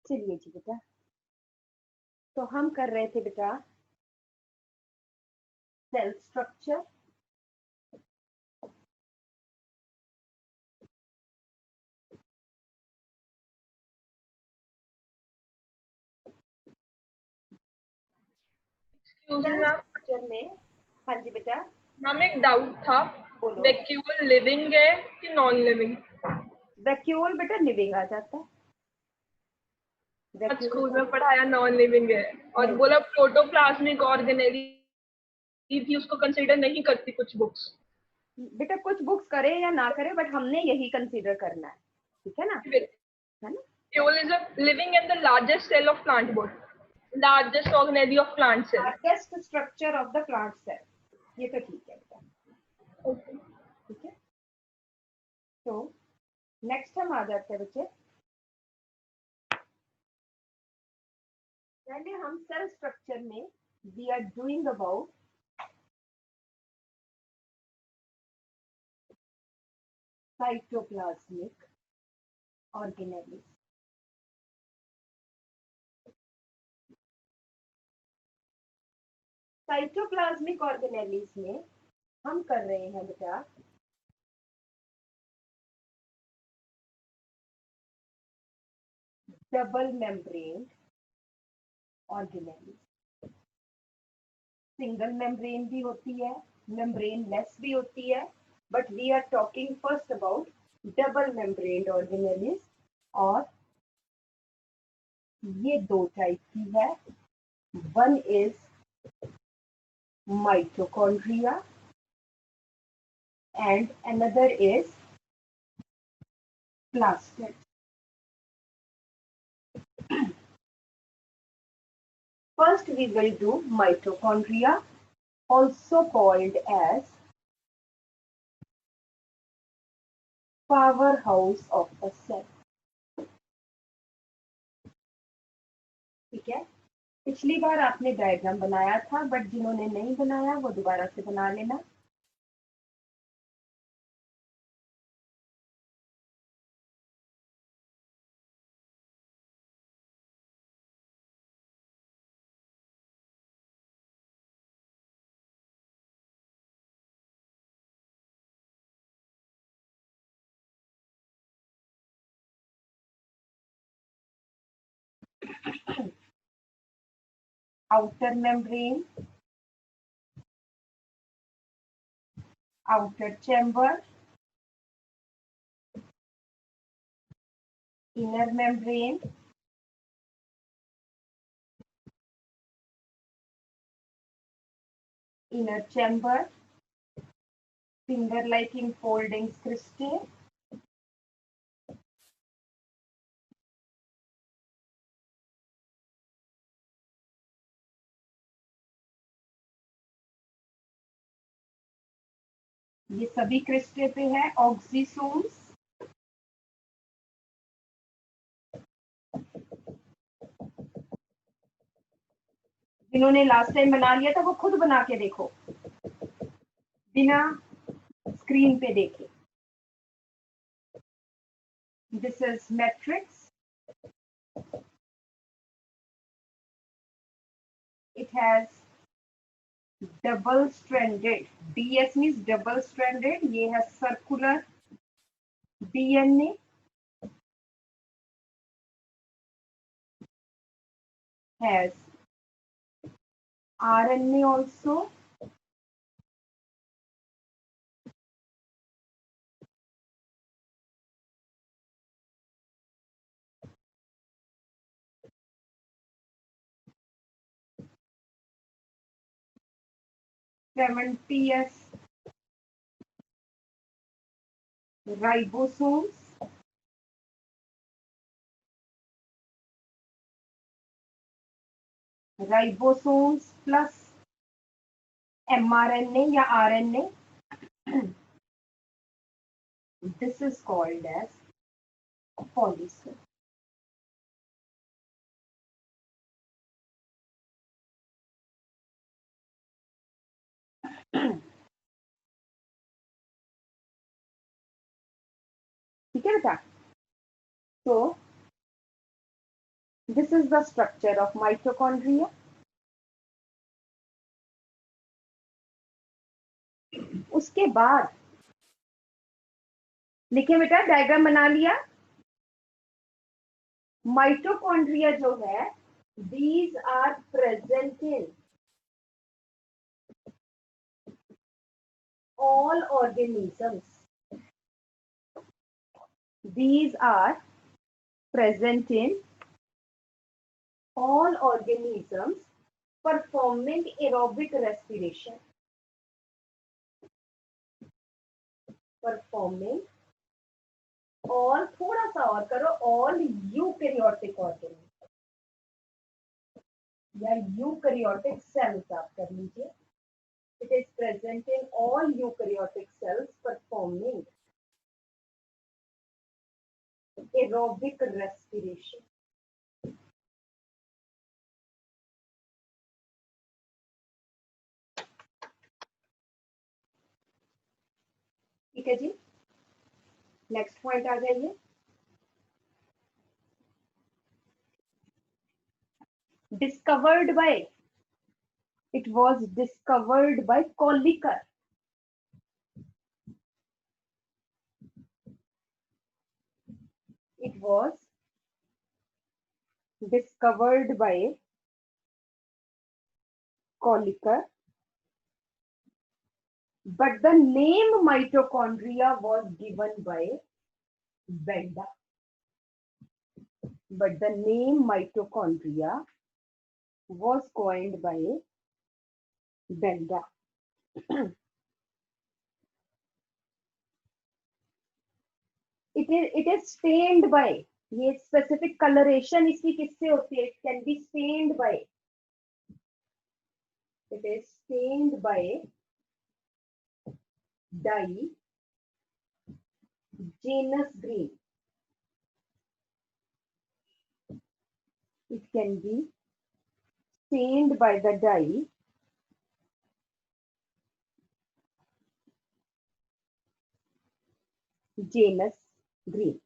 चलिए जी बेटा, तो हम कर रहे थे बेटा सेल स्ट्रक्चर। सेल स्ट्रक्चर में, हाँ जी बेटा मैम एक डाउट था, बोलो। वैक्यूल लिविंग है कि नॉन लिविंग? वैक्यूल बेटा लिविंग आ जाता है। आज वैक्यूल स्कूल में पढ़ाया नॉन लिविंग है, और नहीं बोला प्रोटोप्लाज्मिक ऑर्गेनेली भी उसको कंसीडर नहीं करती कुछ बुक्स। बेटा, कुछ बुक्स करे या ना करे बट हमने यही कंसीडर करना है, ठीक है ना? है ना? Vacuole is a living and the largest cell of plant body, largest organelle of plant cell. Largest structure of the plant cell, ये तो ठीक है बेटा, Okay. ठीक है। तो नेक्स्ट हम आ जाते हैं बच्चे, पहले हम सेल स्ट्रक्चर में we are doing about cytoplasmic organelles. Cytoplasmic organelles में हम कर रहे हैं बेटा double membrane organelles. Single membrane भी होती है, मेम्ब्रेन लेस भी होती है, but we are talking first about double membrane organelles. और ये दो टाइप की है, one is mitochondria and another is plastid. First we will do mitochondria, also called as powerhouse of the cell. ठीक है, पिछली बार आपने डायग्राम बनाया था, बट जिन्होंने नहीं बनाया वो दोबारा से बना लेना। Outer membrane, outer chamber, inner membrane, inner chamber, finger-like enfolding cristae, ये सभी क्रिस्टे पे है। ऑक्सीसोम्स, जिन्होंने लास्ट टाइम बना लिया था वो खुद बना के देखो, बिना स्क्रीन पे देखे। This is matrix, it has double stranded, DS means double stranded, ये है circular DNA, has RNA also, ts ribosomes, ribosomes plus mRNA या RNA, this is called as polysomes. ठीक है बेटा, तो This is the structure of mitochondria. उसके बाद लिखे बेटा, डायग्राम बना लिया। माइटोकॉन्ड्रिया जो है, these are present in all organisms. These are present in all organisms performing aerobic respiration. Performing all, थोड़ा सा और करो, all eukaryotic organisms या eukaryotic cells आप कर लीजिए. It is present in all eukaryotic cells performing aerobic respiration. ठीक है जी, नेक्स्ट पॉइंट आ जाइए. Discovered by, it was discovered by Kolliker. It was discovered by Kolliker, but the name mitochondria was given by Benda. But the name mitochondria was coined by Benda. It is stained by, ये specific coloration इसकी किससे होती है? It can be stained by, it is stained by dye genus green. It can be stained by the dye genus green.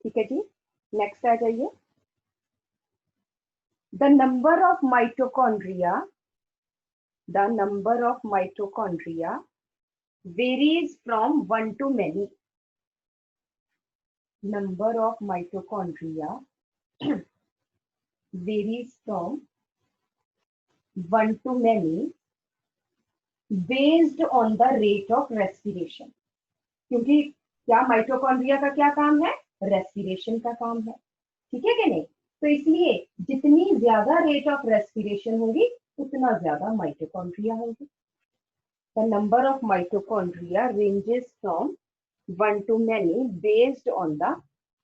ठीक है जी, next आ जाइए. The number of mitochondria varies from 1 to many. Number of mitochondria varies from 1 to many based on the rate of respiration. क्योंकि क्या mitochondria का क्या काम है? रेस्पिरेशन का काम है. ठीक है कि नहीं? तो इसलिए जितनी ज्यादा रेट ऑफ रेस्पिरेशन होगी उतना ज्यादा माइटोकॉन्ड्रिया होगी. The number of mitochondria ranges from 1 to many based on the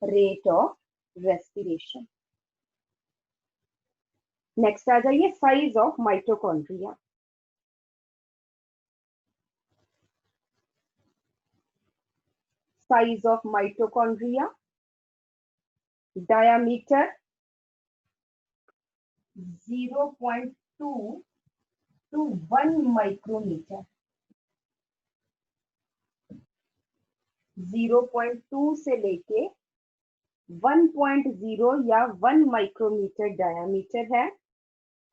rate of respiration. Next आ जाइए, size of mitochondria. Size of mitochondria, diameter 0.2 to 1 micrometer. 0.2 से लेके 1.0 या 1 माइक्रोमीटर डायमीटर है,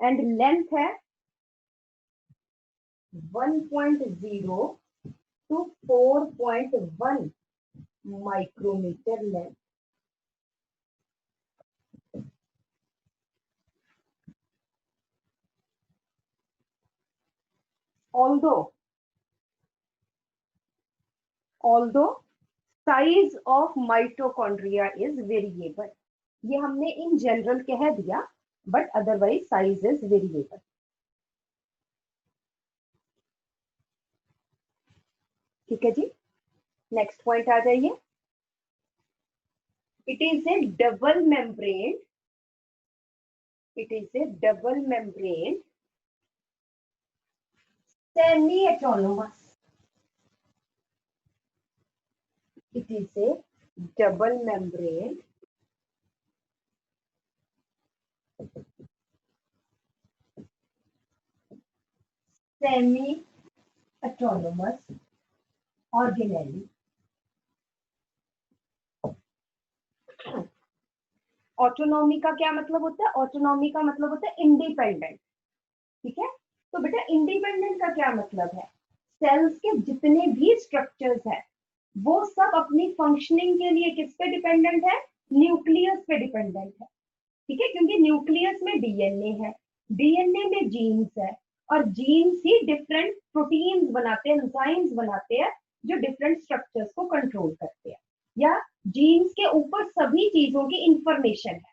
एंड लेंथ है 1.0 to 4.1 micrometer length. Although size of mitochondria is variable. ये हमने in general कह दिया, but otherwise size is variable. ठीक है जी, नेक्स्ट पॉइंट आ जाइए. It is a double membrane. It is a double membrane semi-autonomous. It is a double membrane semi autonomous organelle. Autonomy का क्या मतलब होता है? ऑटोनॉमी का मतलब होता है इंडिपेंडेंट। ठीक है, तो बेटा इंडिपेंडेंट का क्या मतलब है? सेल्स के जितने भी स्ट्रक्चर्स है वो सब अपनी फंक्शनिंग के लिए किस पे डिपेंडेंट है? न्यूक्लियस पे डिपेंडेंट है। ठीक है, क्योंकि न्यूक्लियस में डीएनए है, डीएनए में जीन्स है, और जीन्स ही डिफरेंट प्रोटीन्स बनाते हैं, एंजाइम्स बनाते हैं जो डिफरेंट स्ट्रक्चर्स को कंट्रोल करते हैं, या जीन्स के ऊपर सभी चीजों की इंफॉर्मेशन है।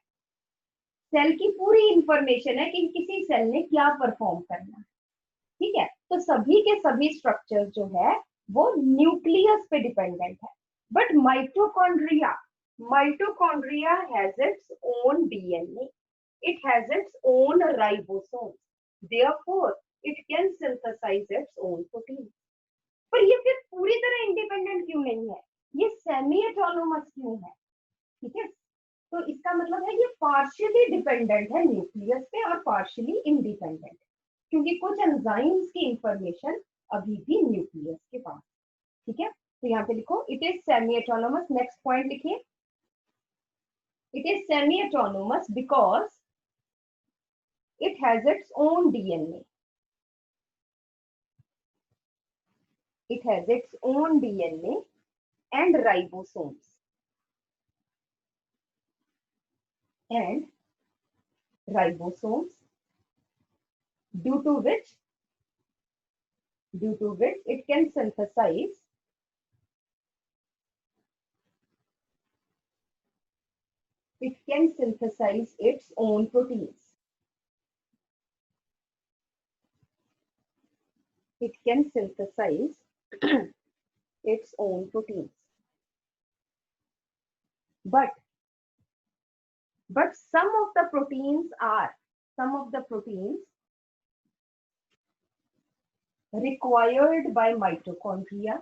सेल की पूरी इंफॉर्मेशन है कि किसी सेल ने क्या परफॉर्म करना है। ठीक है, तो सभी के सभी स्ट्रक्चर जो है वो न्यूक्लियस पे डिपेंडेंट है। But mitochondria has its own DNA, it has its own ribosomes, therefore it can synthesize its own protein। पर ये फिर पूरी तरह इंडिपेंडेंट क्यों नहीं है? ये सेमी ऑटोनोमस क्यों है? ठीक है, तो इसका मतलब है ये पार्शियली डिपेंडेंट है न्यूक्लियस पे और पार्शियली इंडिपेंडेंट, क्योंकि कुछ एंजाइम्स की इंफॉर्मेशन अभी भी न्यूक्लियस के पास। ठीक है, तो यहाँ पे लिखो it is semi autonomous. Next point लिखिए, it is semi autonomous because it has its own DNA. It has its own DNA and ribosomes. And ribosomes, due to which it can synthesize its own proteins. It can synthesize its own proteins. But some of the proteins required by mitochondria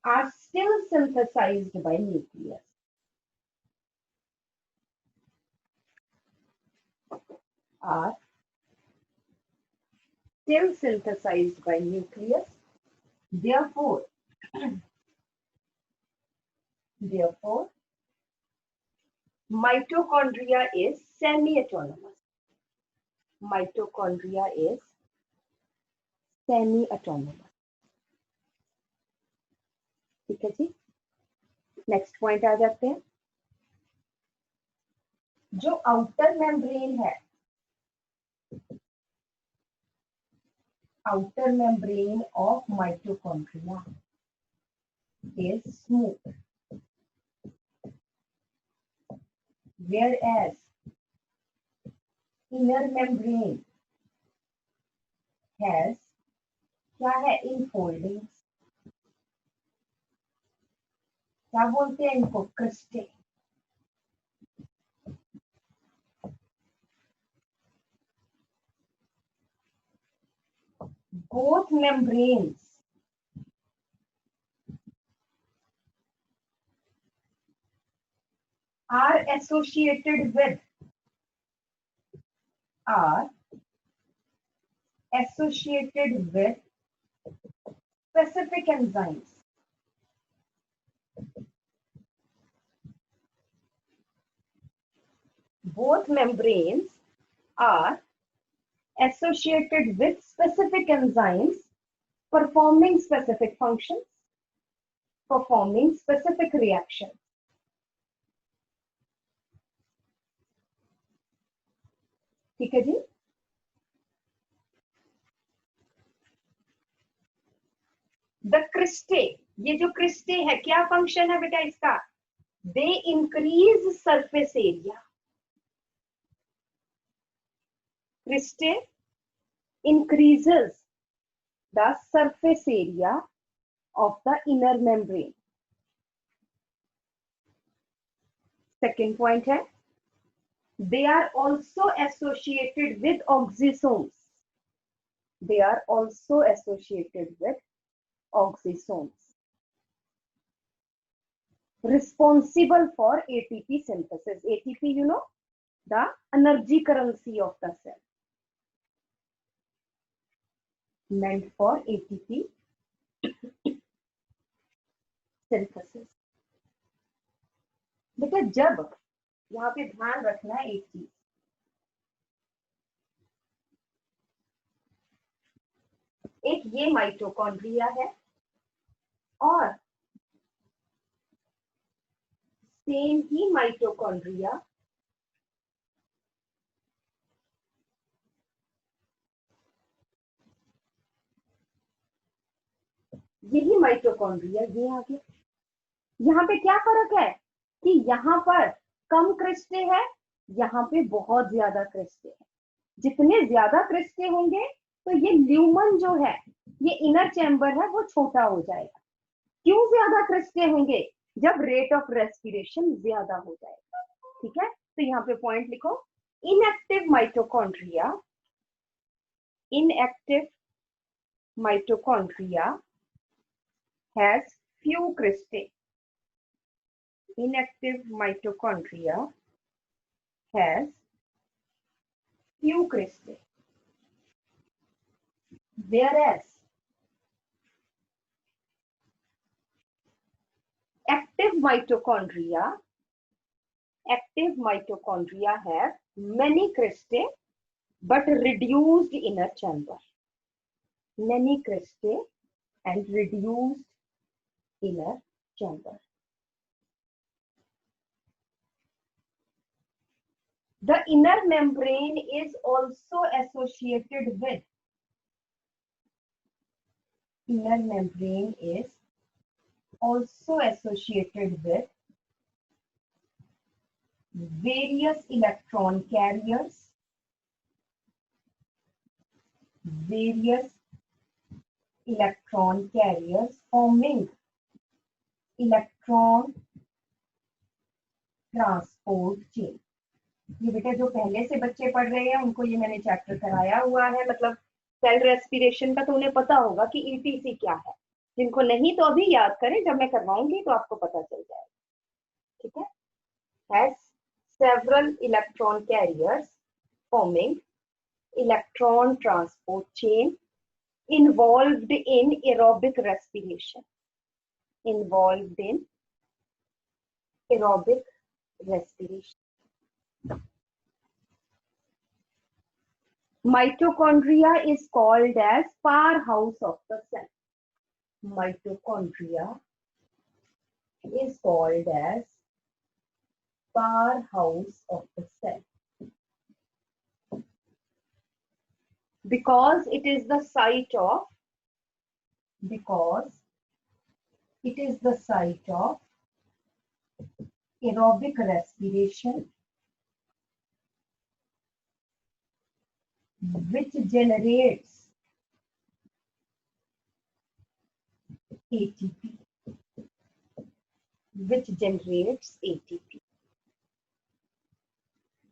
are still synthesized by nucleus. Are still synthesized by nucleus. Therefore, mitochondria is semi-autonomous. Mitochondria is semi-autonomous. ठीक है जी, next point आ जाते हैं। जो outer membrane है, outer membrane of mitochondria is smooth, whereas inner membrane has क्या है? infoldings, क्या बोलते हैं इनको? Cristae. both membranes are associated with specific enzymes. Both membranes are associated with specific enzymes performing specific functions, performing specific reactions. ठीक है जी, the cristae, ये जो क्रिस्टे है क्या फंक्शन है बेटा इसका? They increase surface area. Cristae increases the surface area of the inner membrane. Second point है, they are also associated with oxysomes. They are also associated with oxysomes. responsible for ATP synthesis. ATP, you know, the energy currency of the cell, meant for ATP synthesis. बेटा जब यहाँ पे ध्यान रखना है एक चीज, एक ये माइटोकॉन्ड्रिया है और सेम ही माइटोकॉन्ड्रिया यही माइटोकॉन्ड्रिया ये आगे। यहाँ पे क्या फर्क है कि यहाँ पर कम क्रिस्टे है, यहाँ पे बहुत ज्यादा क्रिस्टे है। जितने ज्यादा क्रिस्टे होंगे तो ये ल्यूमन जो है, ये इनर चैम्बर है, वो छोटा हो जाएगा। क्यों ज्यादा क्रिस्टे होंगे? जब रेट ऑफ रेस्पिरेशन ज्यादा हो जाएगा। ठीक है, तो यहाँ पे पॉइंट लिखो, inactive mitochondria, inactive mitochondria has few cristae. Inactive mitochondria has few cristae, whereas active mitochondria have many cristae but reduced inner chamber. Many cristae and reduced inner chamber. The inner membrane is also associated with, inner membrane is also associated with various electron carriers, forming electron transport chain. ये बेटा जो पहले से बच्चे पढ़ रहे हैं उनको ये मैंने चैप्टर कराया हुआ है, मतलब सेल रेस्पिरेशन का तो उन्हें पता होगा कि ईटीसी क्या है। जिनको नहीं तो अभी याद करें, जब मैं करवाऊंगी तो आपको पता चल जाएगा। ठीक है, has several electron carriers forming electron transport chain involved in aerobic respiration. Involved in aerobic respiration. Mitochondria is called as powerhouse of the cell. Mitochondria is called as powerhouse of the cell because it is the site of aerobic respiration, which generates ATP.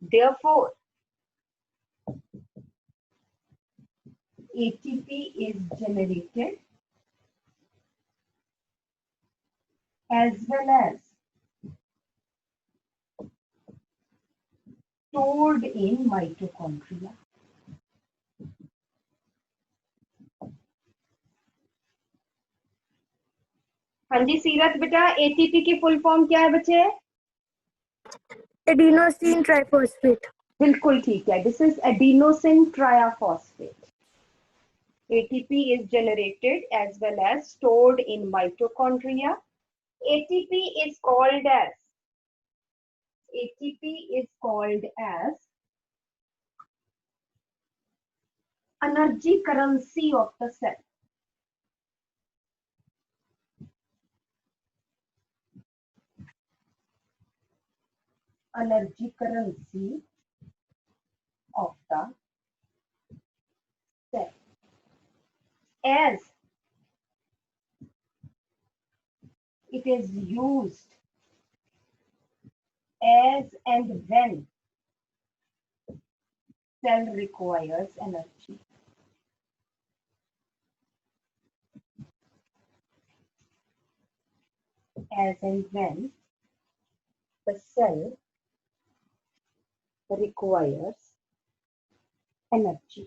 Therefore, ATP is generated as well as stored in mitochondria. हाँ जी सीरत बेटा, ATP की full form क्या है बच्चे? Adenosine triphosphate. बिल्कुल ठीक है, this is adenosine triphosphate. ATP is generated as well as stored in mitochondria. ATP is called as energy currency of the cell. Energy currency of the cell. As it is used as and when cell requires energy. As and when the cell requires energy.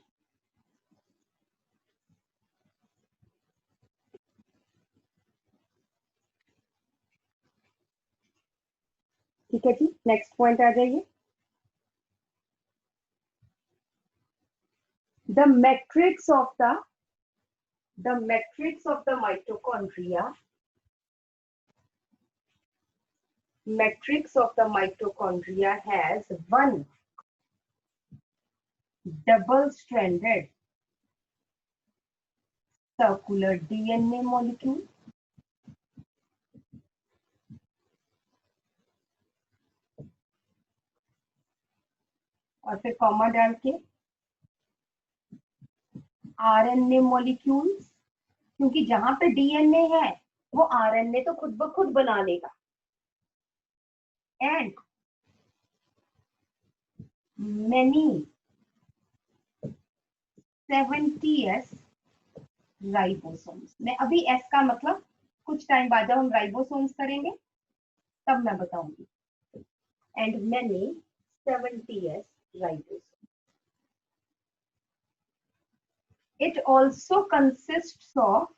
ठीक है जी, next point आ जाइए। The matrix of the mitochondria has one double-stranded circular DNA molecule और फिर comma डाल के RNA molecules, क्योंकि जहां पे डीएनए है वो आरएनए तो खुद ब खुद बना लेगा, एंड many 70s राइबोसोम्स। मैं अभी एस का मतलब कुछ टाइम बाद जब हम राइबोसोम्स करेंगे तब मैं बताऊंगी। And many 70s ribosomes. It also consists of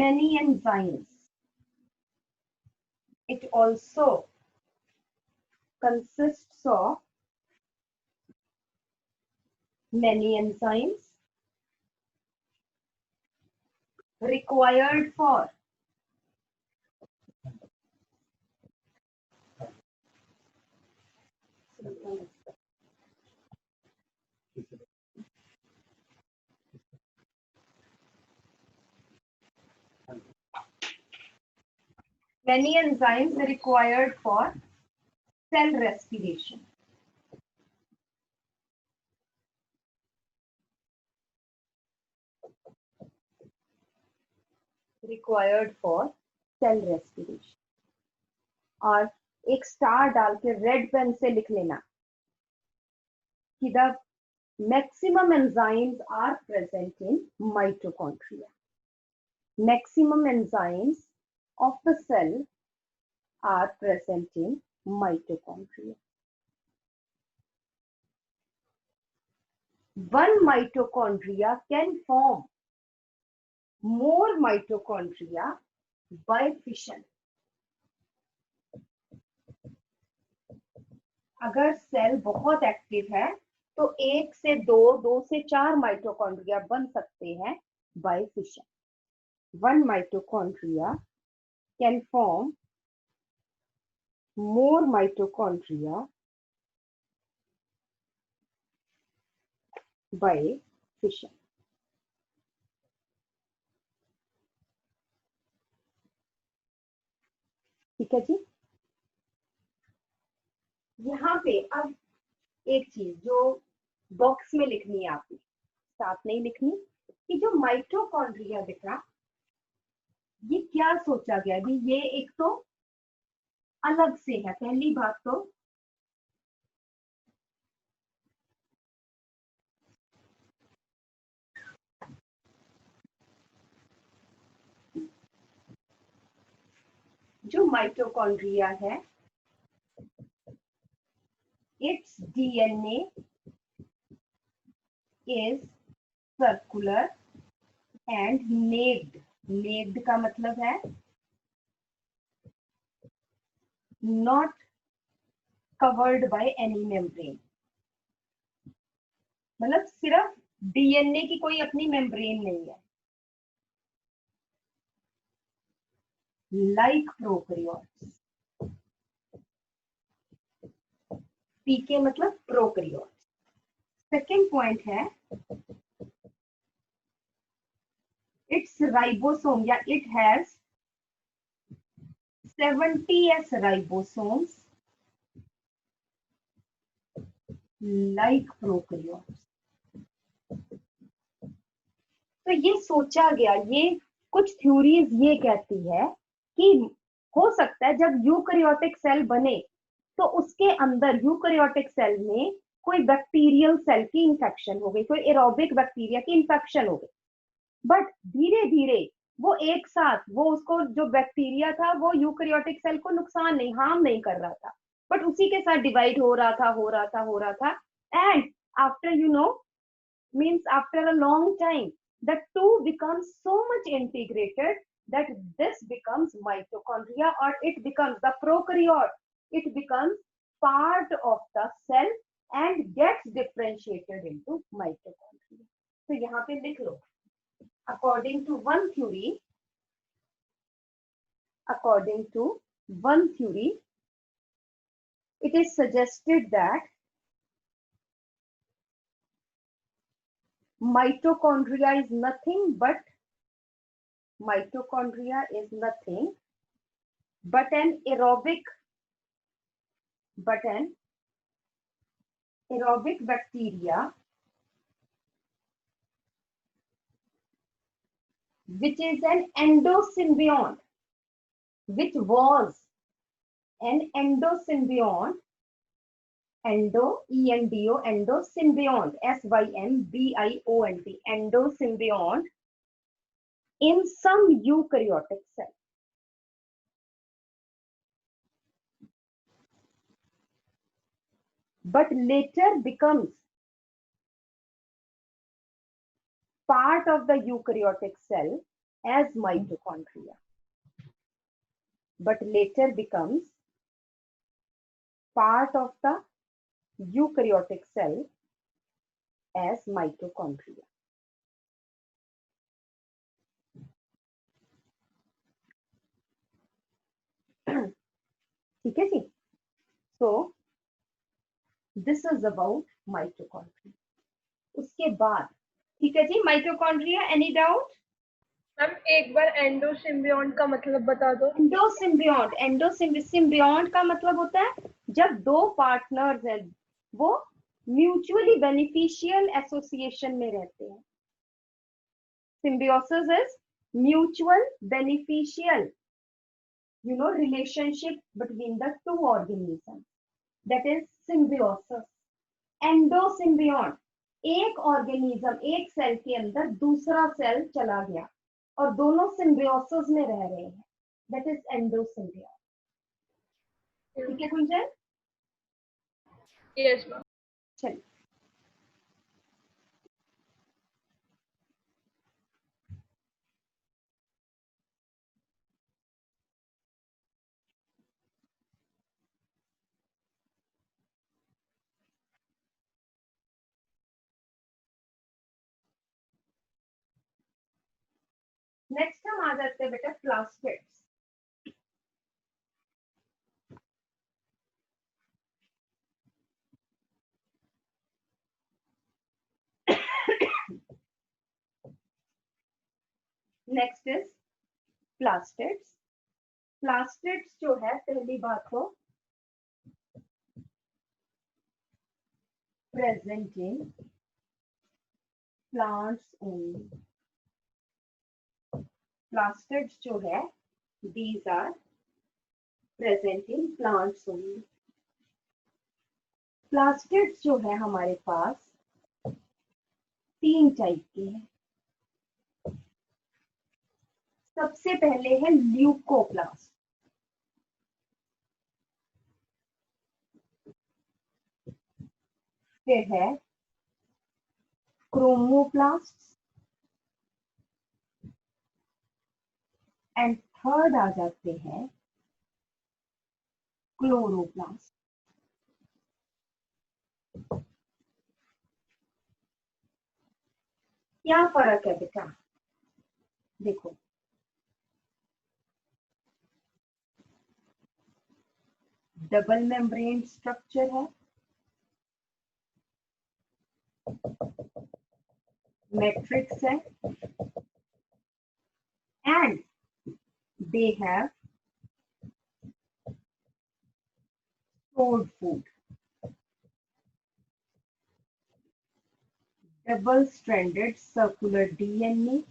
many enzymes. It also consists of many enzymes required for cell respiration. Required for cell respiration. और एक स्टार डाल के रेड पेन से लिख लेना कि the maximum enzymes are present in mitochondria. Maximum enzymes of the cell are present in mitochondria. One mitochondria can form more mitochondria by fission. अगर cell बहुत एक्टिव है तो 1 से 2, 2 से 4 माइटोकॉन्ड्रिया बन सकते हैं by fission. One mitochondria can form more mitochondria by fission. ठीक है जी. यहाँ पे अब एक चीज जो बॉक्स में लिखनी है आपने, साथ नहीं लिखनी, कि जो माइटोकॉन्ड्रिया दिख रहा, ये क्या सोचा गया अभी. ये एक तो अलग से है. पहली बात तो जो माइटोकॉन्ड्रिया है, its DNA is circular and naked. Naked का मतलब है not covered by any membrane. मतलब सिर्फ डीएनए की कोई अपनी मेम्ब्रेन नहीं है. Like prokaryotes. पीके मतलब प्रोकैरियोट्स. सेकेंड पॉइंट है इट्स राइबोसोम या it has 70s ribosomes like prokaryotes. तो ये सोचा गया, ये कुछ थ्योरीज ये कहती है कि हो सकता है जब यूकैरियोटिक सेल बने तो उसके अंदर यूकैरियोटिक सेल में कोई बैक्टीरियल सेल की इंफेक्शन हो गई, कोई एरोबिक बैक्टीरिया की इंफेक्शन हो गई. बट धीरे धीरे वो एक साथ वो उसको जो बैक्टीरिया था वो यूकैरियोटिक सेल को नुकसान नहीं, हार्म नहीं कर रहा था, बट उसी के साथ डिवाइड हो रहा था, हो रहा था, हो रहा था। And after you know means after a long time the two becomes so much integrated that this becomes mitochondria, or it becomes the prokaryote, it becomes part of the cell and gets differentiated into mitochondria. तो यहाँ पे लिख लो, according to one theory, according to one theory, it is suggested that mitochondria is nothing but mitochondria is nothing but an aerobic bacteria which is an endosymbiont, which was an endosymbiont, endosymbiont, symbiont, endosymbiont in some eukaryotic cell. But later becomes part of the eukaryotic cell as mitochondria. But later becomes part of the eukaryotic cell as mitochondria. ठीक है जी? So this is about mitochondria. उसके बाद ठीक है जी, mitochondria, any doubt? Ma'am एक बार एंडोसिम्बियोंट का मतलब बता दो। सिम्बियोंट का मतलब होता है जब दो पार्टनर्स हैं वो म्यूचुअली बेनिफिशियल एसोसिएशन में रहते हैं। Symbiosis is mutual beneficial relationship between the two organisms, that is symbiosis. एंडोसिम्बियोंट, एक ऑर्गेनिज्म एक सेल के अंदर दूसरा सेल चला गया और दोनों सिम्बियोसिस में रह रहे हैं, दैट इज एंडोसिम्बियोट। ठीक है गुंजन? Yes ma'am. चलिए नेक्स्ट हम आ जाते हैं बेटा plastids. Next is plastids. Plastids जो है, पहली बात हो present in plants only. Plastids जो है, these are present in plants only. Plastids जो है हमारे पास तीन टाइप के हैं। सबसे पहले है ल्यूकोप्लास्ट, फिर है क्रोमोप्लास्ट एंड थर्ड आ जाते हैं क्लोरोप्लास्ट। क्या फर्क है बेटा? देखो, डबल मेम्ब्रेन स्ट्रक्चर है, मैट्रिक्स है, and they have stored food. Double stranded circular DNA,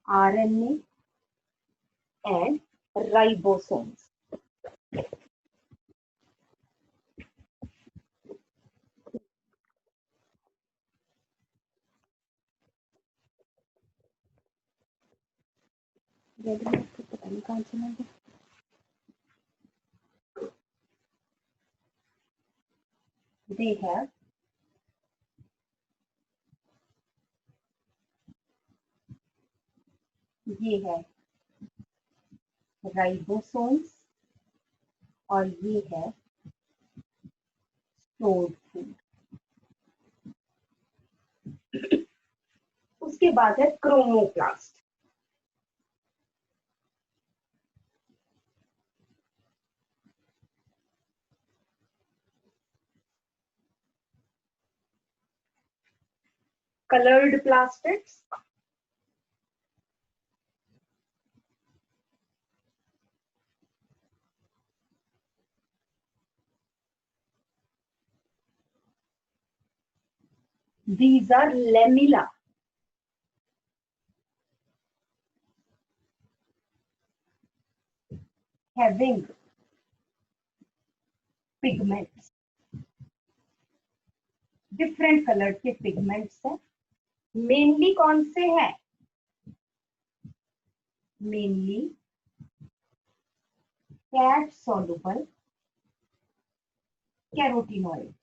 RNA and ribosomes. Red mark पता नहीं कहाँ चला गया। They have ये है राइबोसोम्स और ये है स्टोर्ड फूड। उसके बाद है chromoplast. Coloured plastids, these are lamella, having pigments, different colour के पिगमेंट्स हैं। मेनली कौन से हैं? Mainly fat soluble carotenoids.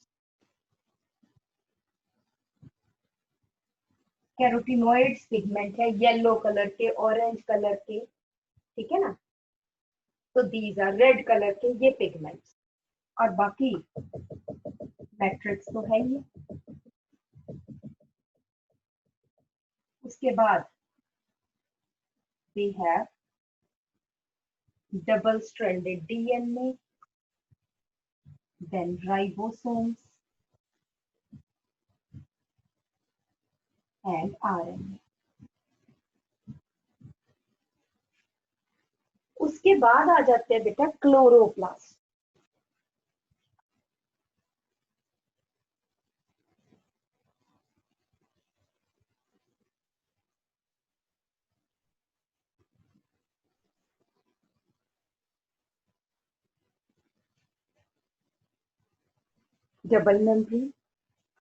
Carotenoids pigment है येलो कलर के, ऑरेंज कलर के, ठीक है ना। तो दीज आर रेड कलर के ये पिगमेंट्स, और बाकी मैट्रिक्स तो है ही। उसके बाद we have double stranded DNA, then ribosomes and RNA. उसके बाद आ जाते हैं बेटा chloroplast. Double membrane,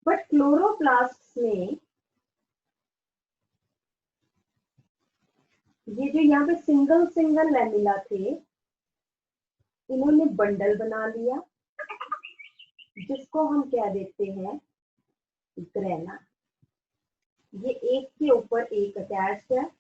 but chloroplast में ये जो यहाँ पे सिंगल सिंगल लैमिला थे, इन्होंने बंडल बना लिया जिसको हम क्या देते हैं ग्रेना। ये एक के ऊपर एक अटैच्ड है।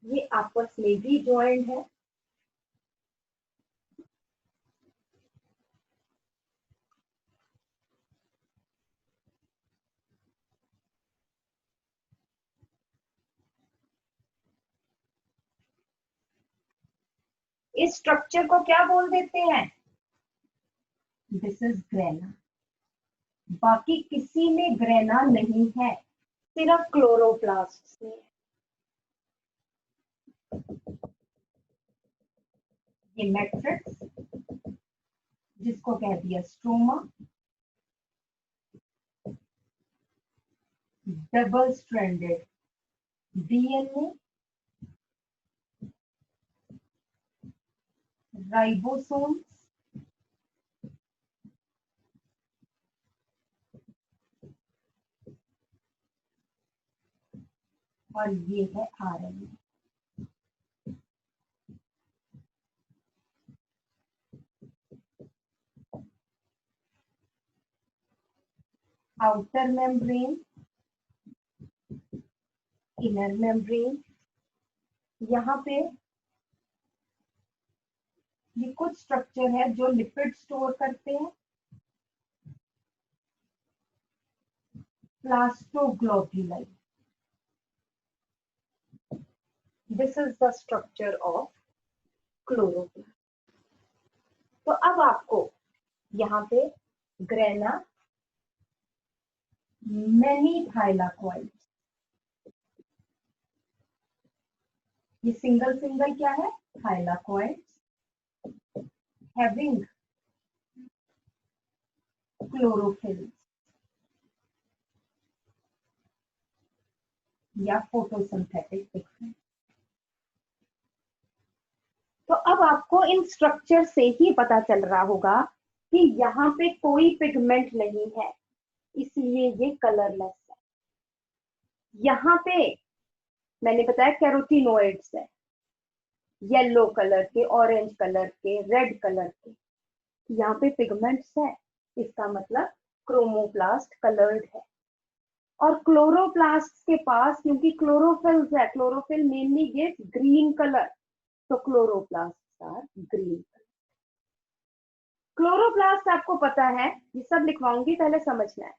ये आपस में भी ज्वाइंट है। इस स्ट्रक्चर को क्या बोल देते हैं? This is grana. बाकी किसी में ग्रेना नहीं है, सिर्फ क्लोरोप्लास्ट में। ये मैट्रिक्स जिसको कह दिया stroma, double stranded DNA, ribosomes, और ये है RNA. Outer membrane, inner membrane. यहाँ पे ये कुछ स्ट्रक्चर है जो लिपिड स्टोर करते हैं। Plastoglobuli, this is the structure of chloroplast. तो अब आपको यहाँ पे ग्रेना, मैनी थाइलाकॉइड, ये सिंगल सिंगल क्या है थाइलाकॉइड, हैविंग क्लोरोफिल, या फोटोसिंथेटिक पिगमेंट। तो अब आपको इन स्ट्रक्चर से ही पता चल रहा होगा कि यहाँ पे कोई पिगमेंट नहीं है, इसलिए ये कलरलेस है। यहाँ पे मैंने बताया कैरोटीनोइड्स है, येलो कलर के, ऑरेंज कलर के, रेड कलर के। यहाँ पे पिगमेंट्स है, इसका मतलब क्रोमोप्लास्ट कलर्ड है। और क्लोरोप्लास्ट के पास क्योंकि क्लोरोफिल्स है, chlorophyll mainly gives green colour, तो क्लोरोप्लास्ट आर ग्रीन। क्लोरोप्लास्ट आपको पता है, ये सब लिखवाऊंगी, पहले समझना है।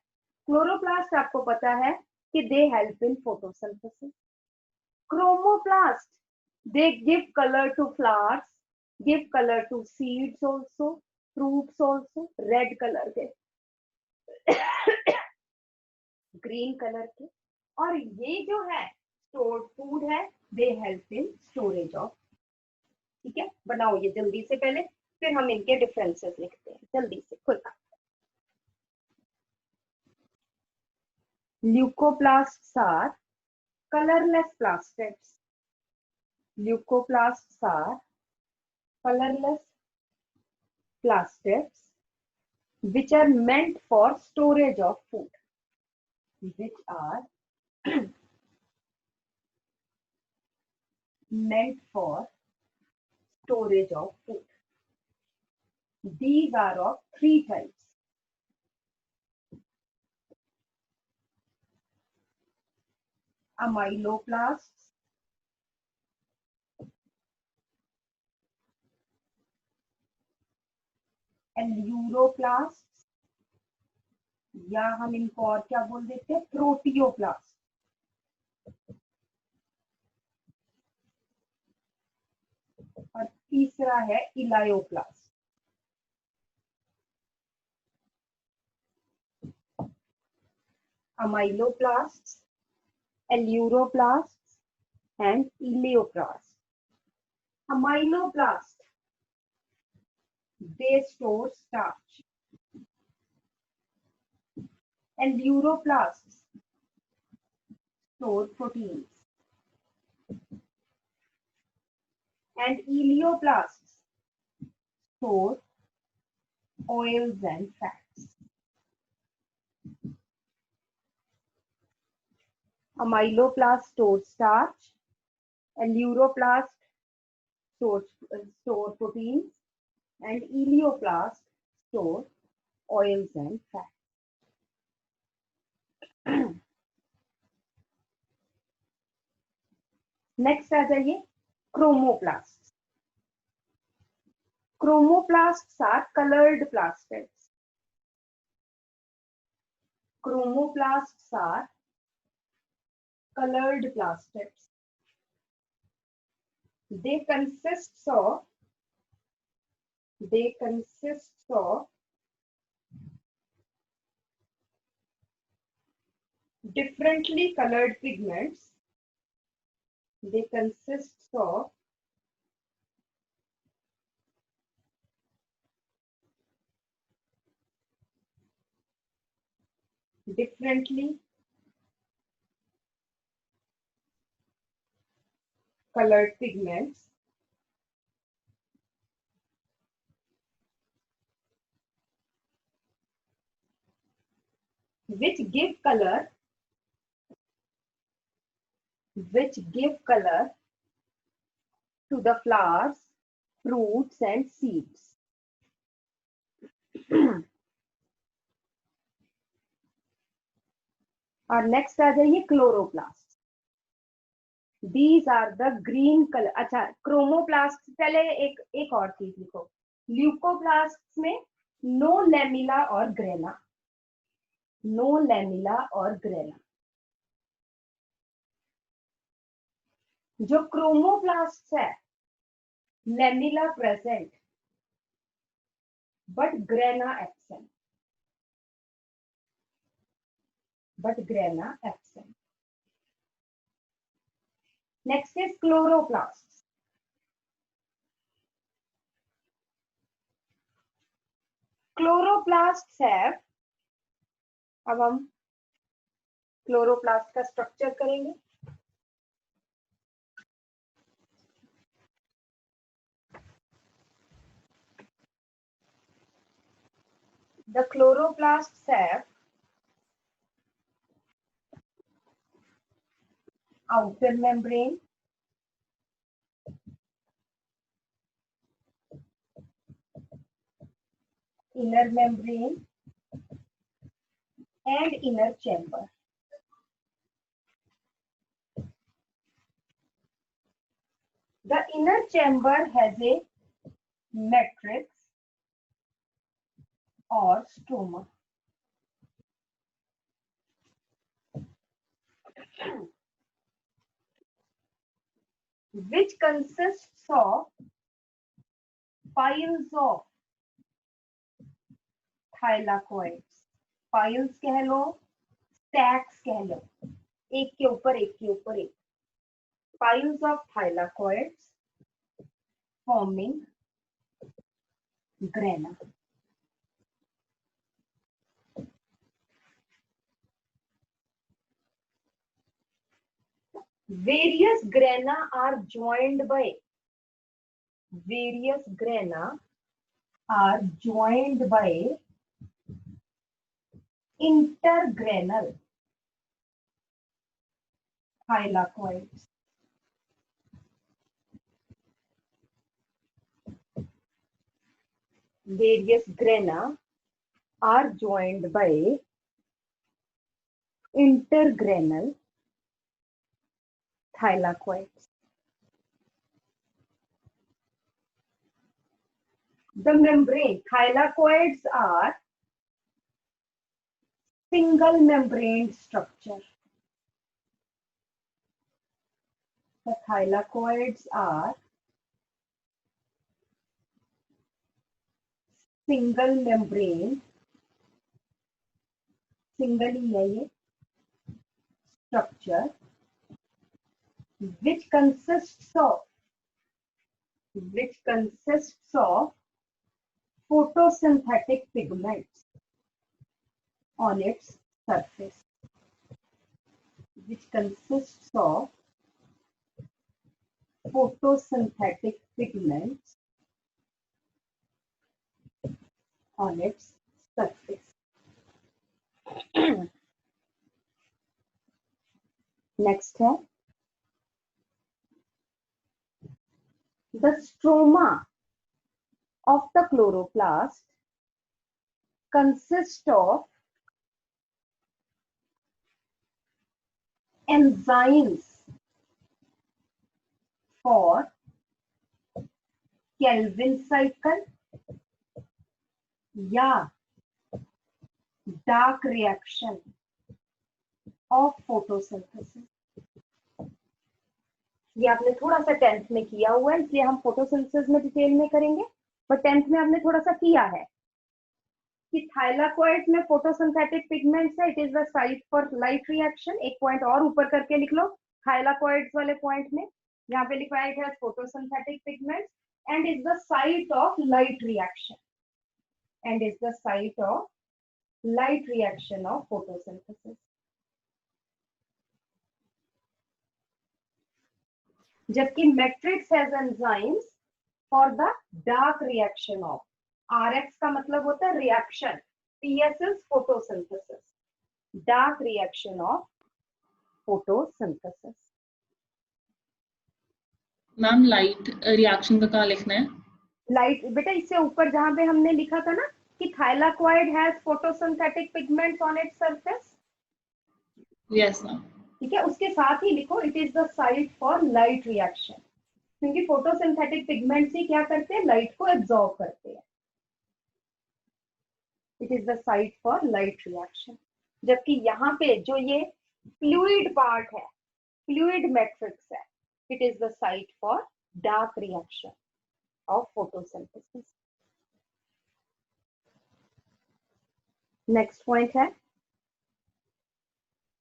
क्लोरोप्लास्ट आपको पता है कि they help in photosynthesis. Chromoplast they give colour to flowers, give colour to seeds also, fruits also, red colour के, ग्रीन कलर के। और ये जो है स्टोर्ड फूड है, they help in storage of. ठीक है, बनाओ ये जल्दी से पहले, फिर हम इनके डिफरेंसेस लिखते हैं जल्दी से, quick. Leucoplasts are colorless plastids. Leucoplasts are colorless plastids which are meant for storage of food. Which are meant for storage of food. These are of three types. Amyloplasts, aleuroplast, या हम इनको और क्या बोल देते हैं, प्रोटियोप्लास्ट। और तीसरा है elaioplast. Amyloplasts, aleuroplast and ileoplasts. Amyloplasts, they store starch. Eluroplasts store proteins. And ileoplasts store oils and fats. Amyloplast stores starch. Eluroplast store proteins. And ileoplast store oils and fats. Next आ जाइए, chromoplast. Chromoplasts are coloured plastids. Chromoplasts are colored plastids. They consist of differently colored pigments. They consist of differently colored pigments which give color to the flowers, fruits and seeds. और next आ जाइए chloroplast. These are the green color. अच्छा, chromoplast, पहले एक और चीज लिखो, leucoplast में नो लैमिला और ग्रेना, नो लैमिला और ग्रेना। जो क्रोमोप्लास्ट है, lamella present but grana absent, Next is chloroplasts. Chloroplasts have, अब हम क्लोरोप्लास्ट का स्ट्रक्चर करेंगे। The chloroplasts have outer membrane, inner membrane, and inner chamber. The inner chamber has a matrix or stroma. Which consists of piles of thylakoids. Piles कह लो, stacks कह लो, एक के ऊपर एक के ऊपर एक. Piles of thylakoids forming grana. Various grana are joined by intergranal thylakoids. Various grana are joined by intergranal thylakoids. The membrane thylakoids are single membrane structure. The thylakoids are single membrane, single ही है ये structure, which consists of photosynthetic pigments on its surface. Which consists of photosynthetic pigments on its surface. Next है the stroma of the chloroplast consists of enzymes for Calvin cycle या dark reaction of photosynthesis. ये आपने थोड़ा सा 10th में किया हुआ है, इसलिए हम फोटोसिंथेसिस में डिटेल में करेंगे, पर 10th में आपने थोड़ा सा किया है कि थाइलाकोइड में फोटोसिंथेटिक पिगमेंट्स है, it is the site for light reaction. एक पॉइंट और ऊपर करके लिख लो थाइलाकोइड्स वाले पॉइंट में, यहाँ पे लिखा है photosynthetic pigments and is the site of light reaction, and is the site of light reaction of photosynthesis. जबकि matrix has enzymes for the dark reaction of. RX का मतलब होता है reaction, PS is photosynthesis, dark reaction of photosynthesis. Ma'am light reaction का कहाँ लिखना है? Light बेटा इससे ऊपर जहां पे हमने लिखा था ना कि thylakoid has photosynthetic pigments on its surface. Yes ma'am. ठीक है, उसके साथ ही लिखो it is the site for light reaction, क्योंकि फोटोसिंथेटिक पिगमेंट्स ही क्या करते हैं, लाइट को एब्जॉर्ब करते हैं. It is the site for light reaction. जबकि यहाँ पे जो ये फ्लूइड पार्ट है, फ्लूइड मैट्रिक्स है, it is the site for dark reaction of photosynthesis. Next point है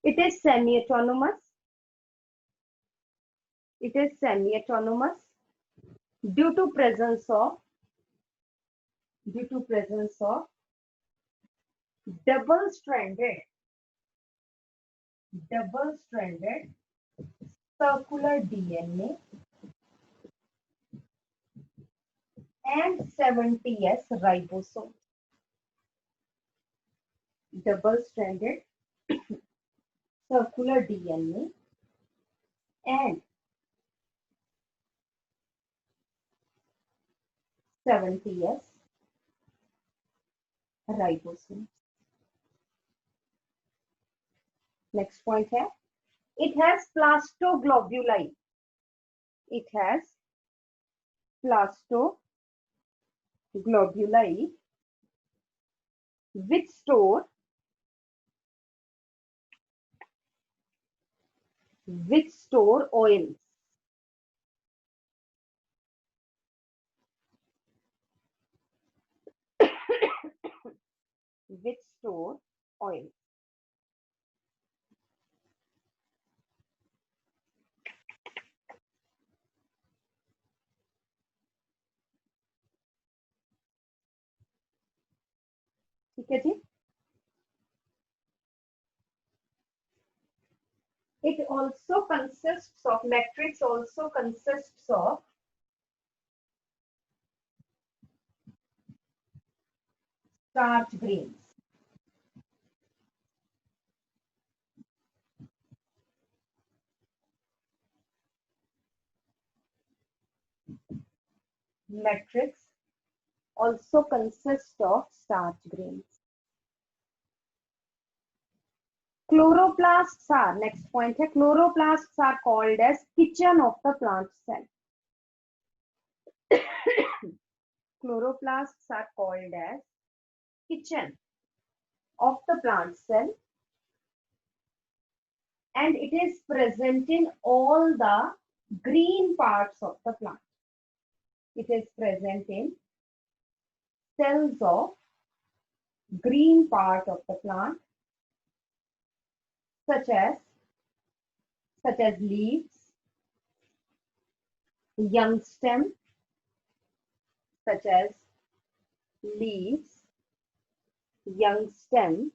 it is semi-autonomous. It is semi-autonomous due to presence of double-stranded circular DNA and 70S ribosomes. double-stranded circular DNA and 70s ribosome. Next point है, it has plastoglobuli. It has plastoglobuli which store oils. Which store oils. ठीक है जी. It also consists of, matrix also consists of starch grains. Matrix also consists of starch grains. Chloroplasts are, next point है, chloroplasts are called as kitchen of the plant cell. Chloroplasts are called as kitchen of the plant cell and it is present in all the green parts of the plant. It is present in cells of green part of the plant such as leaves, young stem, such as leaves, young stem,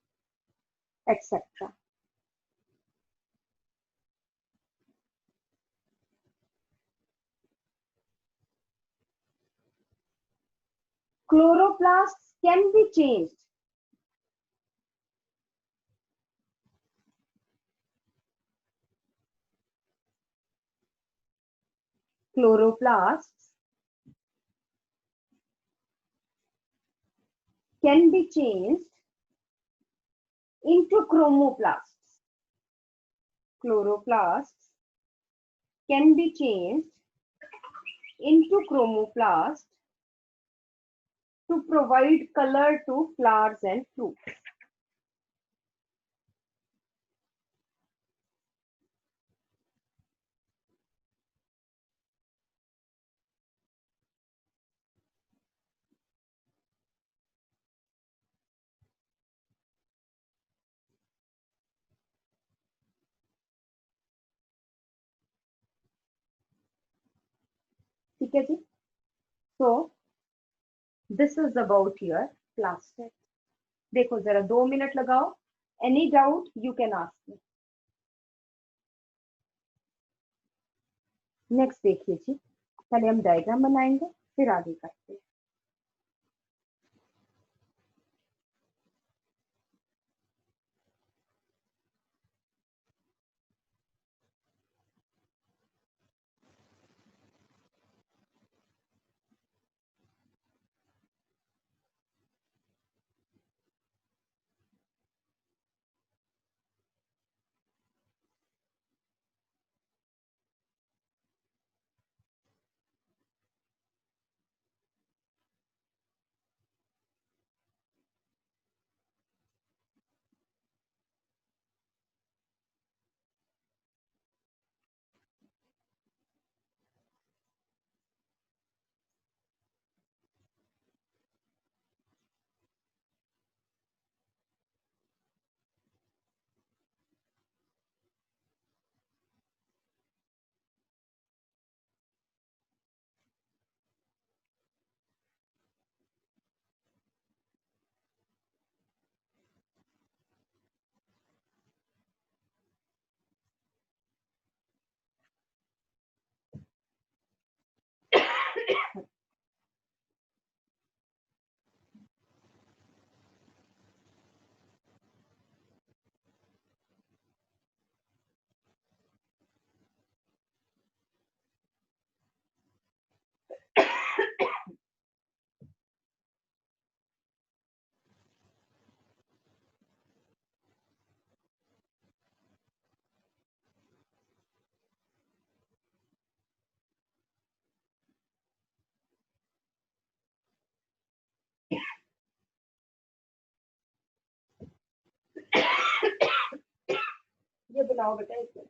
etc. Chloroplasts can be changed. Chloroplasts can be changed into chromoplasts. Chloroplasts can be changed into chromoplasts to provide color to flowers and fruits. ठीक है जी. So this is about your plastic. देखो जरा 2 minute लगाओ. Any doubt you can ask me. Next देखिए जी. पहले हम diagram बनाएंगे फिर आगे करते हैं. बताओ बेटा एक मिनट।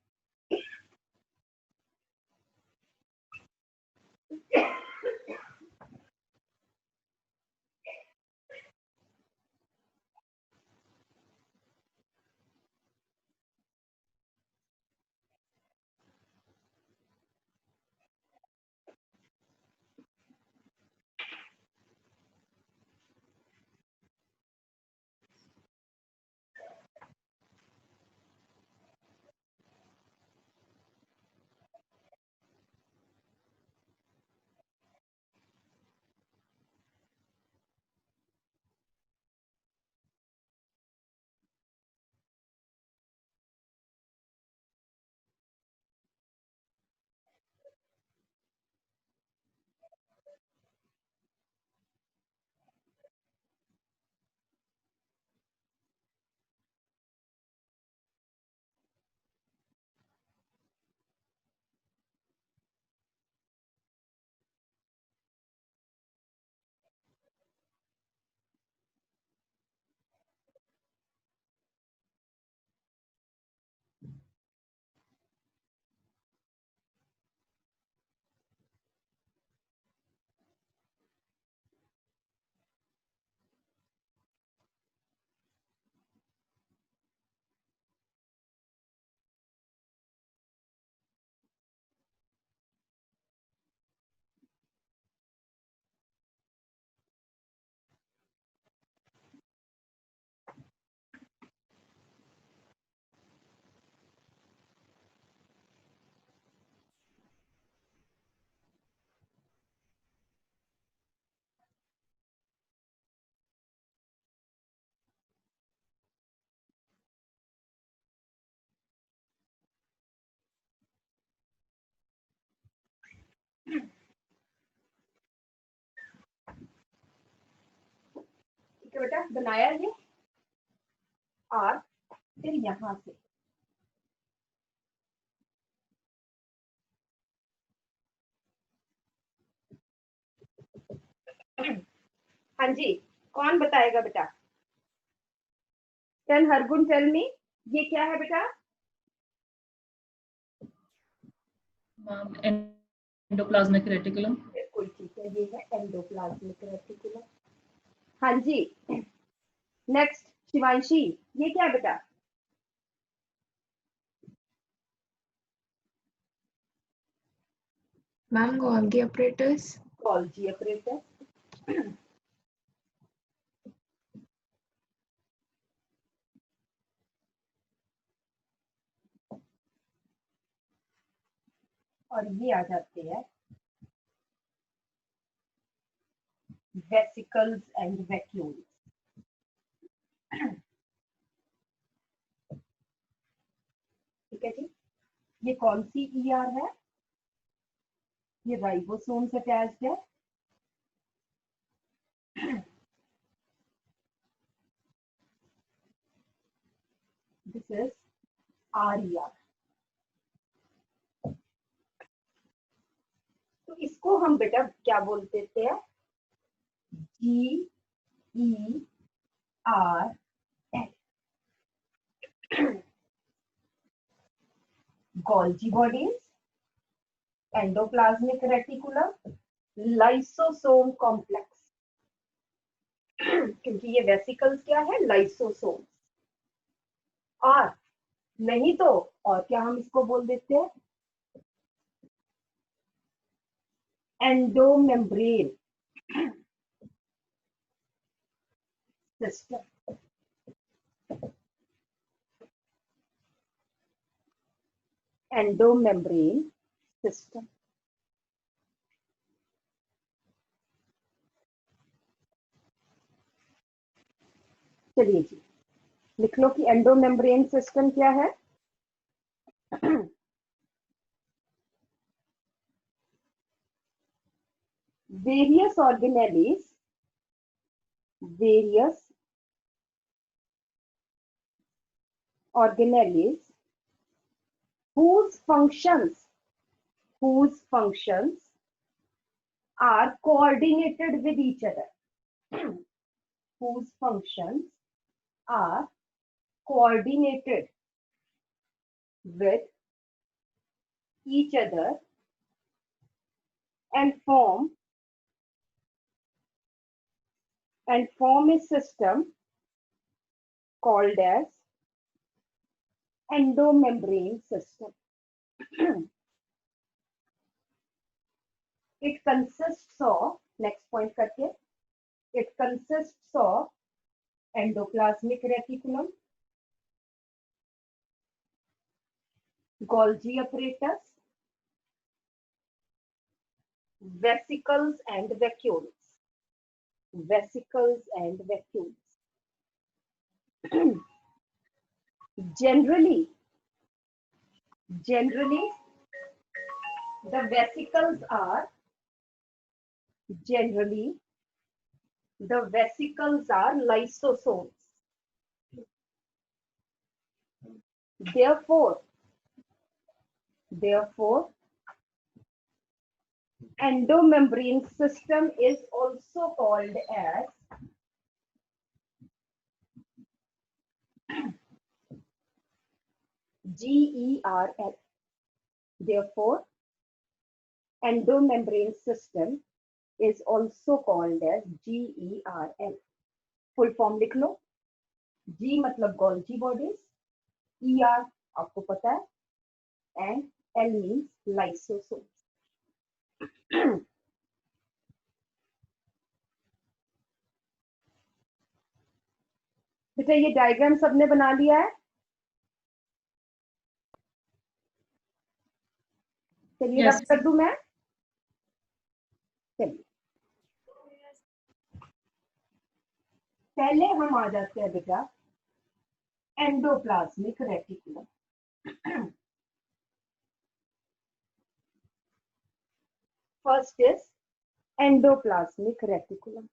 ठीक है बेटा, बनाया ये। और फिर यहां से हाँ जी, कौन बताएगा बेटा? टेल हरगुन, टेल मी, ये क्या है बेटा? Ma'am endoplasmic reticulum. बिल्कुल ठीक है, ये है एंडोप्लाज्मिक रेटिकुलम। हाँ जी, नेक्स्ट शिवांशी, ये क्या बेटा? Ma'am Golgi operators. Golgi operator. और ये आ जाते हैं वेसिकल्स एंड वैक्यूल्स। ठीक है जी, ये कौन सी ईआर है? ये राइबोसोम से अटैच्ड है। This is RER. तो इसको हम बेटा क्या बोलते थे? GERL। Golgi bodies, endoplasmic reticulum, lysosome complex. क्योंकि ये वेसिकल्स क्या है? लाइसोसोम। और नहीं तो और क्या हम इसको बोल देते हैं? Endomembrane system. Endomembrane system. चलिए जी, लिख लो कि एंडोमेम्ब्रेन सिस्टम क्या है। various organelles whose functions are coordinated with each other. Whose functions are coordinated with each other and form a system called as endomembrane system. It consists of, next point करके, it consists of endoplasmic reticulum, Golgi apparatus, vesicles and vacuoles. Vesicles and vacuoles. Generally, the vesicles are lysosomes. Therefore, endomembrane system is also called as GERL. Therefore, endomembrane system is also called as GERL. Full form लिख लो. G मतलब Golgi bodies, ER आपको पता है, and L means lysosomes. बेटा ये diagram सबने बना लिया है? चलिए Yes. रब कर दूं मैं. चलिए पहले हम आ जाते हैं बेटा endoplasmic reticulum. First is endoplasmic reticulum.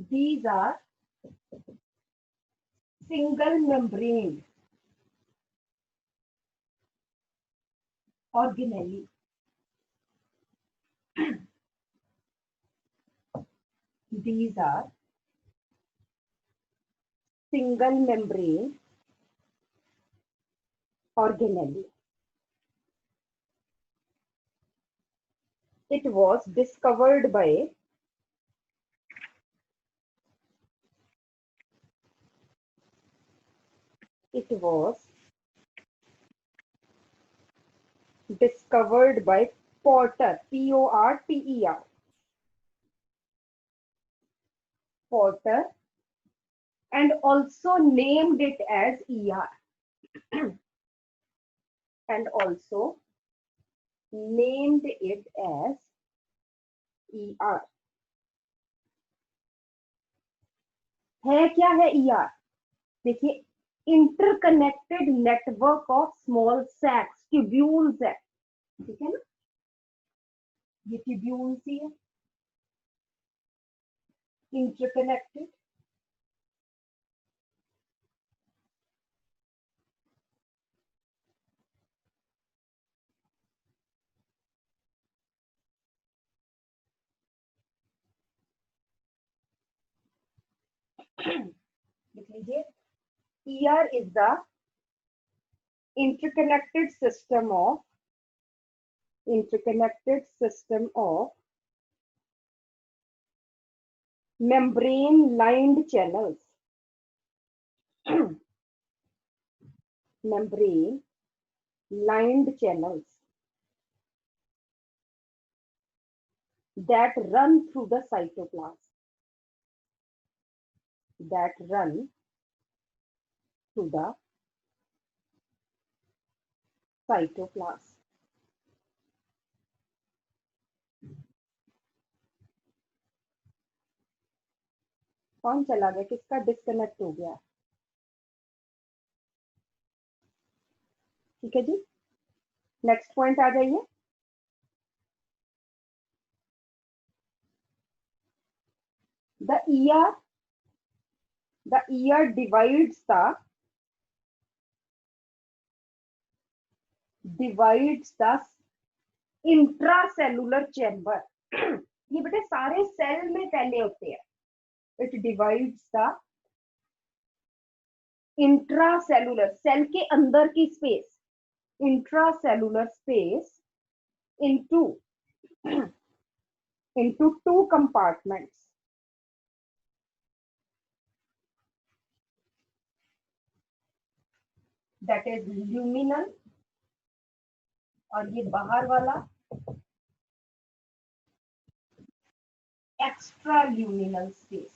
These are single membrane organelle. These are single membrane organelle. It was discovered by Porter, Porter, Porter, and also named it as ER. And also named it as ER. है क्या है ER? देखिए interconnected network of small sacs, tubules है, ठीक है ना, ये tubules ही है, इंटरकनेक्टेड. लिख लीजिए ER is the interconnected system of membrane lined channels. Membrane lined channels that run through the cytoplasm. कौन चला गया, किसका डिस्कनेक्ट हो गया? ठीक है जी, नेक्स्ट पॉइंट आ जाइए. The ER divides the intracellular chamber. ये बेटे सारे सेल में फैले होते हैं. It divides the intracellular, cell के अंदर की space, intracellular space into two compartments. That is luminal, और ये बाहर वाला extra luminal space.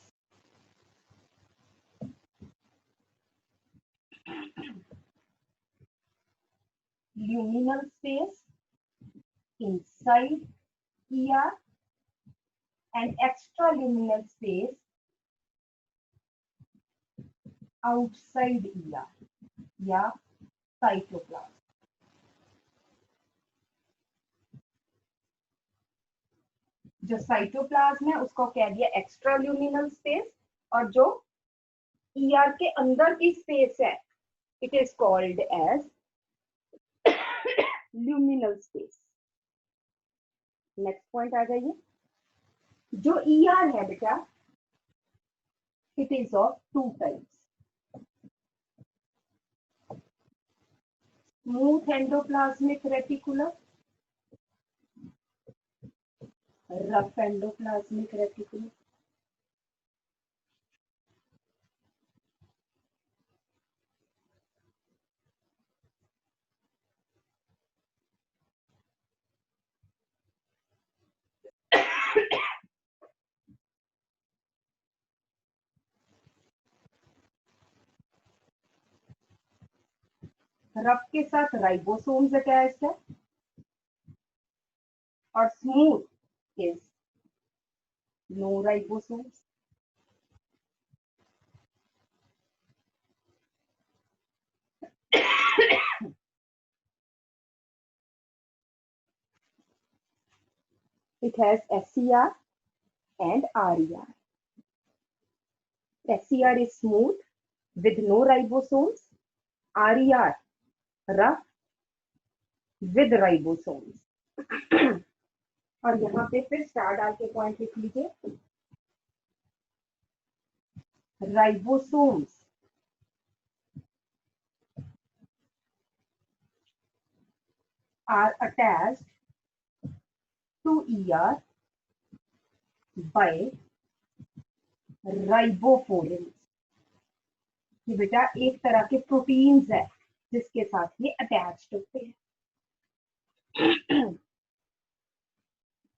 Luminal space inside ER and extraluminal space outside ER या साइटोप्लाज्म. जो साइटोप्लाज्म है उसको कह दिया एक्स्ट्राल्यूमिनल स्पेस, और जो ER के अंदर की स्पेस है it is called as luminal space. Next point आ जाइए. जो ER है बेटा it is of two types. Smooth endoplasmic reticulum, rough endoplasmic reticulum. Rough के साथ राइबोसोम्स अटैच्ड है, और smooth is no ribosomes. It has SCR and RER. SCR is smooth with no ribosomes. RER rough with ribosomes. और यहाँ पे फिर star डाल के पॉइंट लिख लीजिए. Ribosomes are attached to ER by riboforins. ये बेटा एक तरह के प्रोटीन्स है जिसके साथ ये अटैच्ड होते हैं.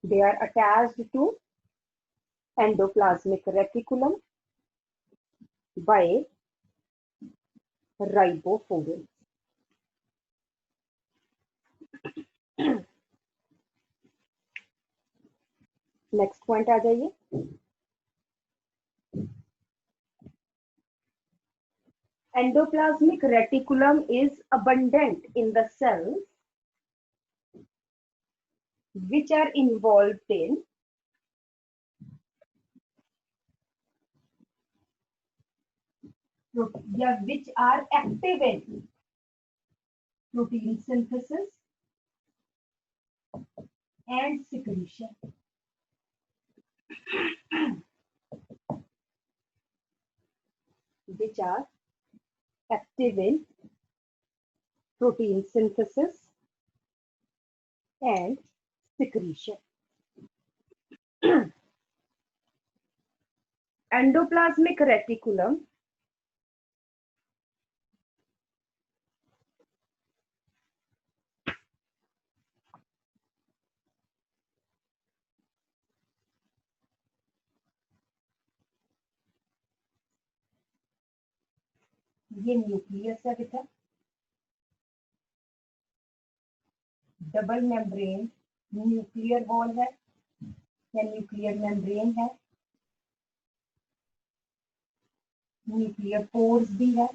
They are attached to endoplasmic reticulum by riboforins. Next point आ जाइए. Endoplasmic reticulum is abundant in the cells which are involved in which are active in protein synthesis and secretion. Which are active in protein synthesis and secretion. Endoplasmic reticulum ये nucleus है बेटा. Double membrane nuclear wall है या nuclear membrane है. Nuclear pores भी है,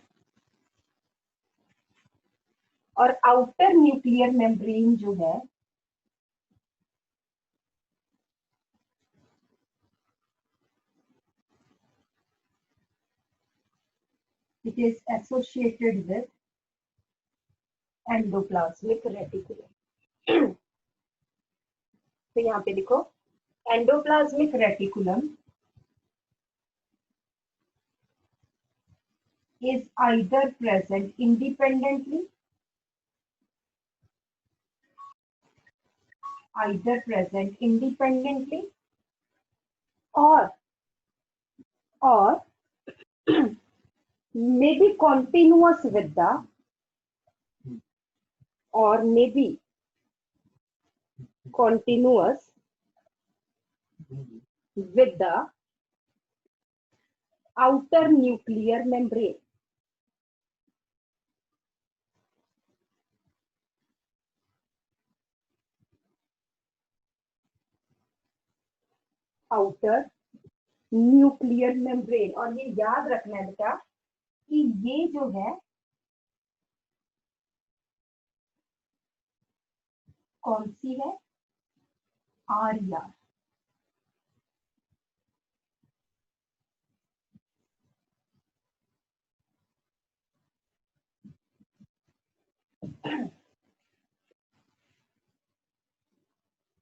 और outer nuclear membrane जो है it is associated with endoplasmic reticulum. तो यहाँ पे लिखो endoplasmic reticulum is either present independently, or maybe continuous with the outer nuclear membrane. Outer nuclear membrane. और ये याद रखना है बेटा कि ये जो है कौन सी है, आर।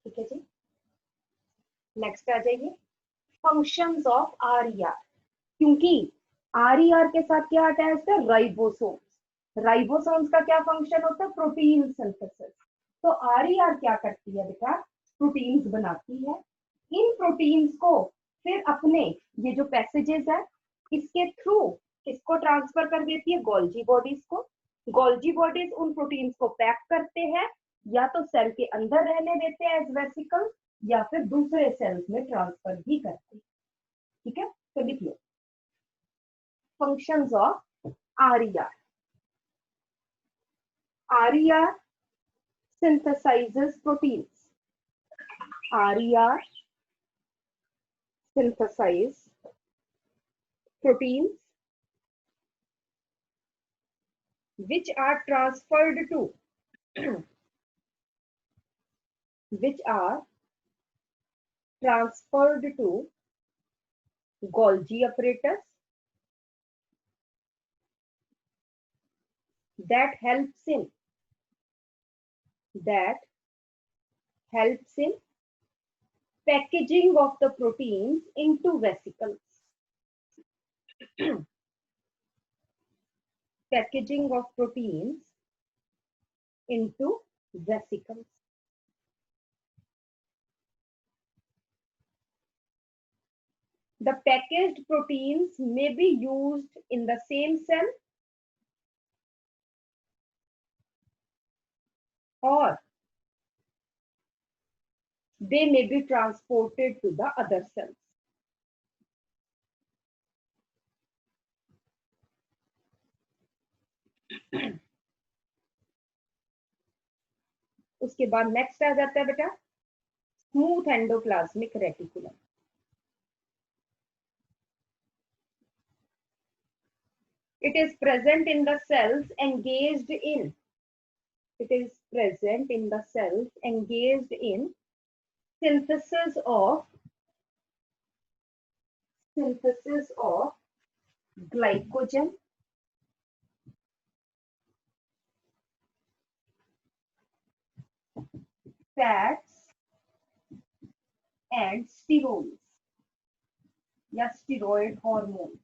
ठीक है जी, नेक्स्ट आ जाइए, फंक्शंस ऑफ आर। क्योंकि आर के साथ क्या अटैच्ड है, राइबोसोम्स। राइबोसोम्स का क्या फंक्शन होता है, प्रोटीन सिंथेसिस। तो आर क्या करती है बेटा, प्रोटीन्स बनाती है। इन प्रोटीन्स को फिर अपने ये जो पैसेजेस है इसके थ्रू इसको ट्रांसफर कर देती है गोल्जी बॉडीज को। गोल्जी बॉडीज उन प्रोटीन्स को पैक करते हैं, या तो सेल के अंदर रहने देते हैं एज वेसिकल, या फिर दूसरे सेल्स में ट्रांसफर भी करते हैं। ठीक है, तो लिखिए functions of RER. RER synthesizes proteins. RER synthesize proteins which are transferred to Golgi apparatus that helps in packaging of the proteins into vesicles. Packaging of proteins into vesicles. The packaged proteins may be used in the same cell or they may be transported to the other cells. उसके बाद next आ जाता है बेटा smooth endoplasmic reticulum. It is present in the cells engaged in synthesis of glycogen, fats and steroids या steroid hormones.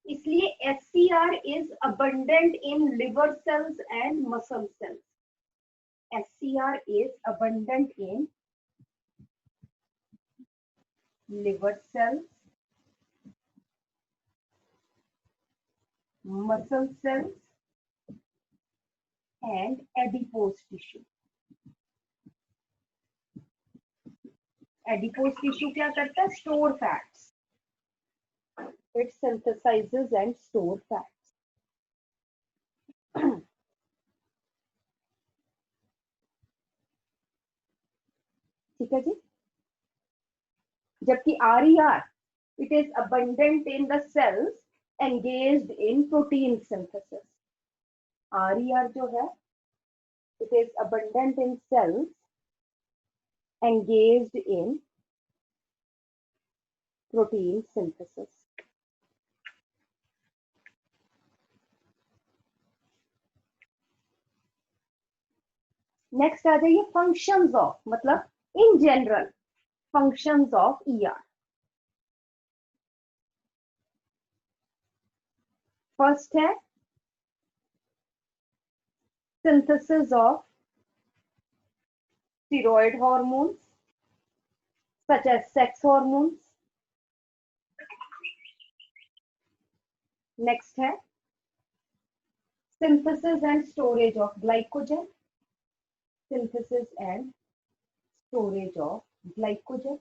इसलिए SCR is abundant in liver cells and muscle cells. SCR is abundant in liver cells, muscle cells and adipose tissue. Adipose tissue क्या करता है, store fats. It synthesizes and stores fats. ठीक है जी, जबकि RER it is abundant in the cells engaged in protein synthesis. RER जो है it is abundant in cells engaged in protein synthesis. Next आ जाइए फंक्शंस ऑफ, मतलब in general functions of ER. First है synthesis of steroid hormones such as sex hormones. Next है synthesis and storage of glycogen. Synthesis and storage of glycogen.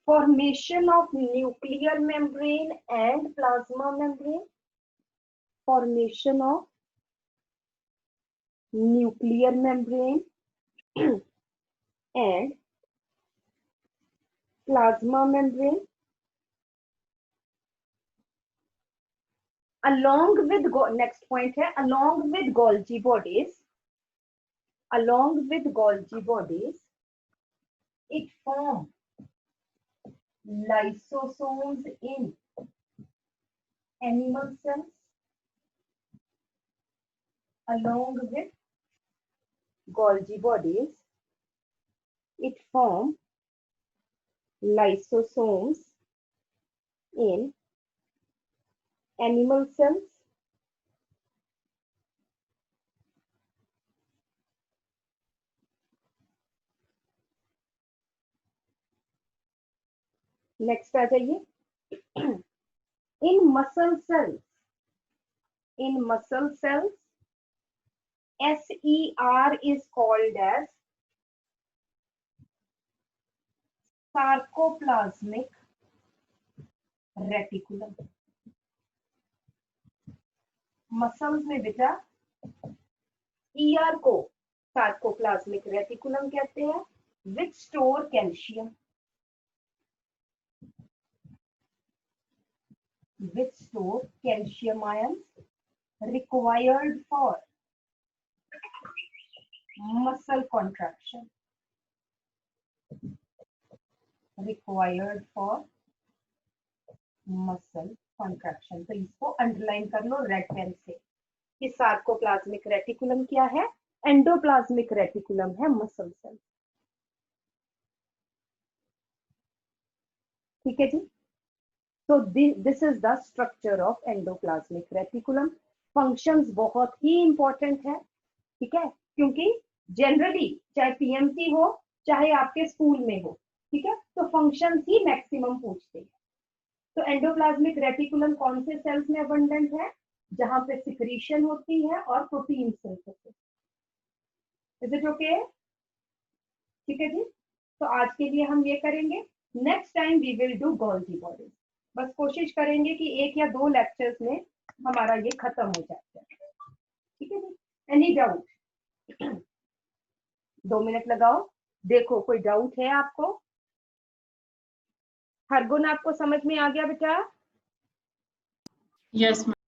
Formation of nuclear membrane and plasma membrane. Formation of nuclear membrane and plasma membrane. Along with next point है along with Golgi bodies. Along with Golgi bodies, it forms lysosomes in animal cells. Along with Golgi bodies, it forms lysosomes in animal cells. Next आ जाइए. In muscle cells, SER is called as Sarcoplasmic Reticulum. Muscles में बेटा ER को Sarcoplasmic Reticulum कहते हैं, which store calcium. Which store calcium ions required for muscle contraction. Required for muscle contraction. तो इसको underline कर लो red pen से कि सार्कोप्लाज्मिक रेटिकुलम क्या है, एंडोप्लाज्मिक रेटिकुलम है मसल सेल. ठीक है जी. So this is the structure of endoplasmic reticulum. Functions बहुत ही important है, ठीक है, क्योंकि जनरली चाहे पीएमसी हो चाहे आपके स्कूल में हो, ठीक है, तो फंक्शंस ही मैक्सिमम पूछते हैं. तो एंडोप्लाज्मिक रेटिकुलम कौन से सेल्स में अबंडेंट है, जहां पे सिक्रीशन होती है और protein synthesis. Is it okay? ठीक है जी. तो आज के लिए हम ये करेंगे. Next time we will do Golgi bodies. बस कोशिश करेंगे कि 1 या 2 लेक्चर्स में हमारा ये खत्म हो जाए. ठीक है जी. Any doubt? 2 मिनट लगाओ, देखो कोई डाउट है आपको. हर गुण आपको समझ में आ गया बेटा? यस.